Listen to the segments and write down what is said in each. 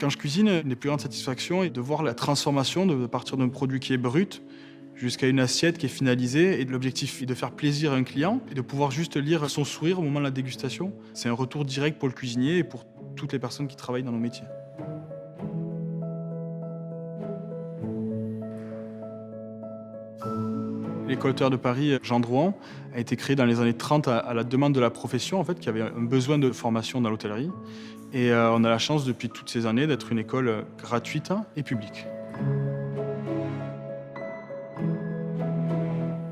Quand je cuisine, une des plus grandes satisfactions est de voir la transformation de partir d'un produit qui est brut jusqu'à une assiette qui est finalisée. Et l'objectif est de faire plaisir à un client et de pouvoir juste lire son sourire au moment de la dégustation. C'est un retour direct pour le cuisinier et pour toutes les personnes qui travaillent dans nos métiers. L'École hôtelière de Paris Jean Drouin a été créée dans les années 30 à la demande de la profession, en fait, qui avait un besoin de formation dans l'hôtellerie. Et on a la chance depuis toutes ces années d'être une école gratuite et publique.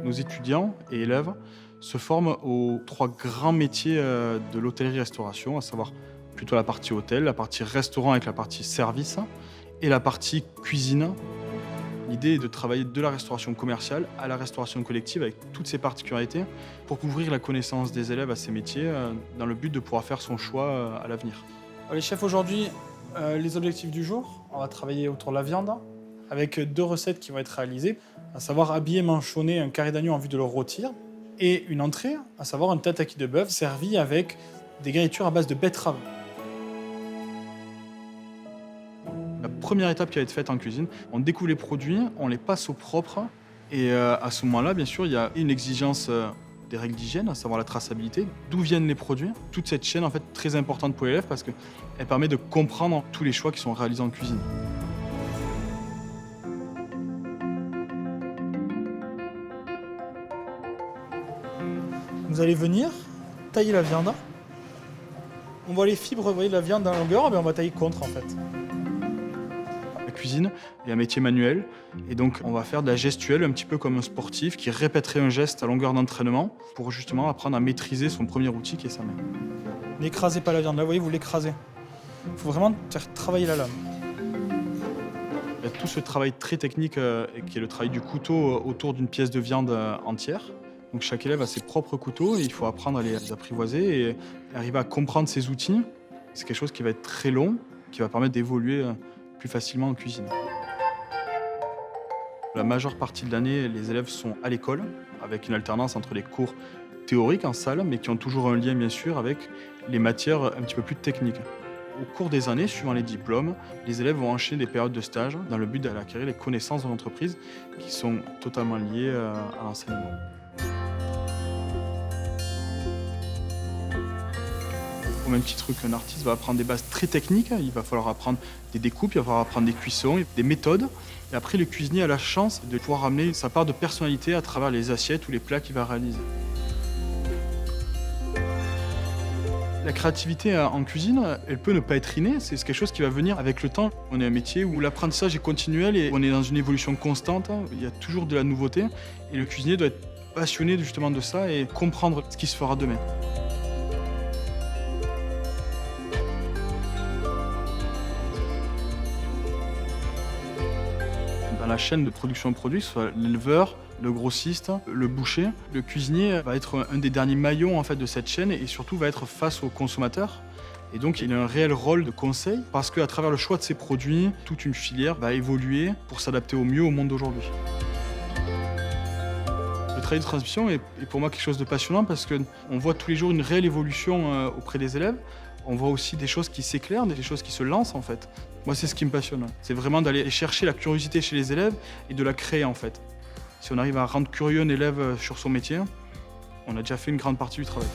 Nos étudiants et élèves se forment aux 3 grands métiers de l'hôtellerie-restauration, à savoir plutôt la partie hôtel, la partie restaurant avec la partie service et la partie cuisine. L'idée est de travailler de la restauration commerciale à la restauration collective avec toutes ses particularités pour ouvrir la connaissance des élèves à ces métiers dans le but de pouvoir faire son choix à l'avenir. Les chefs, aujourd'hui, les objectifs du jour, on va travailler autour de la viande avec 2 recettes qui vont être réalisées, à savoir habiller, manchonner un carré d'agneau en vue de le rôtir et une entrée, à savoir un tataki de bœuf servi avec des garnitures à base de betterave. La première étape qui va être faite en cuisine, on découvre les produits, on les passe au propre et à ce moment-là, bien sûr, il y a une exigence des règles d'hygiène, à savoir la traçabilité, d'où viennent les produits. Toute cette chaîne, en fait, très importante pour l'élève parce qu'elle permet de comprendre tous les choix qui sont réalisés en cuisine. Vous allez venir tailler la viande. On voit les fibres, vous voyez, de la viande dans la longueur, mais on va tailler contre en fait. La cuisine est un métier manuel et donc on va faire de la gestuelle un petit peu comme un sportif qui répéterait un geste à longueur d'entraînement pour justement apprendre à maîtriser son premier outil qui est sa main. N'écrasez pas la viande, là vous voyez, vous l'écrasez. Il faut vraiment faire travailler la lame. Il y a tout ce travail très technique qui est le travail du couteau autour d'une pièce de viande entière. Donc chaque élève a ses propres couteaux et il faut apprendre à les apprivoiser et arriver à comprendre ces outils. C'est quelque chose qui va être très long, qui va permettre d'évoluer plus facilement en cuisine. La majeure partie de l'année, les élèves sont à l'école, avec une alternance entre les cours théoriques en salle, mais qui ont toujours un lien bien sûr avec les matières un petit peu plus techniques. Au cours des années, suivant les diplômes, les élèves vont enchaîner des périodes de stage dans le but d'acquérir les connaissances de l'entreprise qui sont totalement liées à l'enseignement. Au même titre qu'un artiste va apprendre des bases très techniques, il va falloir apprendre des découpes, il va falloir apprendre des cuissons, des méthodes. Et après, le cuisinier a la chance de pouvoir amener sa part de personnalité à travers les assiettes ou les plats qu'il va réaliser. La créativité en cuisine, elle peut ne pas être innée, c'est quelque chose qui va venir avec le temps. On est un métier où l'apprentissage est continuel et on est dans une évolution constante, il y a toujours de la nouveauté et le cuisinier doit être passionné justement de ça et comprendre ce qui se fera demain. Dans la chaîne de production de produits, que ce soit l'éleveur, le grossiste, le boucher, le cuisinier va être un des derniers maillons en fait, de cette chaîne et surtout va être face au consommateur. Et donc il a un réel rôle de conseil parce qu'à travers le choix de ses produits, toute une filière va évoluer pour s'adapter au mieux au monde d'aujourd'hui. Le travail de transmission est pour moi quelque chose de passionnant parce qu'on voit tous les jours une réelle évolution auprès des élèves. On voit aussi des choses qui s'éclairent, des choses qui se lancent en fait. Moi, c'est ce qui me passionne. C'est vraiment d'aller chercher la curiosité chez les élèves et de la créer en fait. Si on arrive à rendre curieux un élève sur son métier, on a déjà fait une grande partie du travail.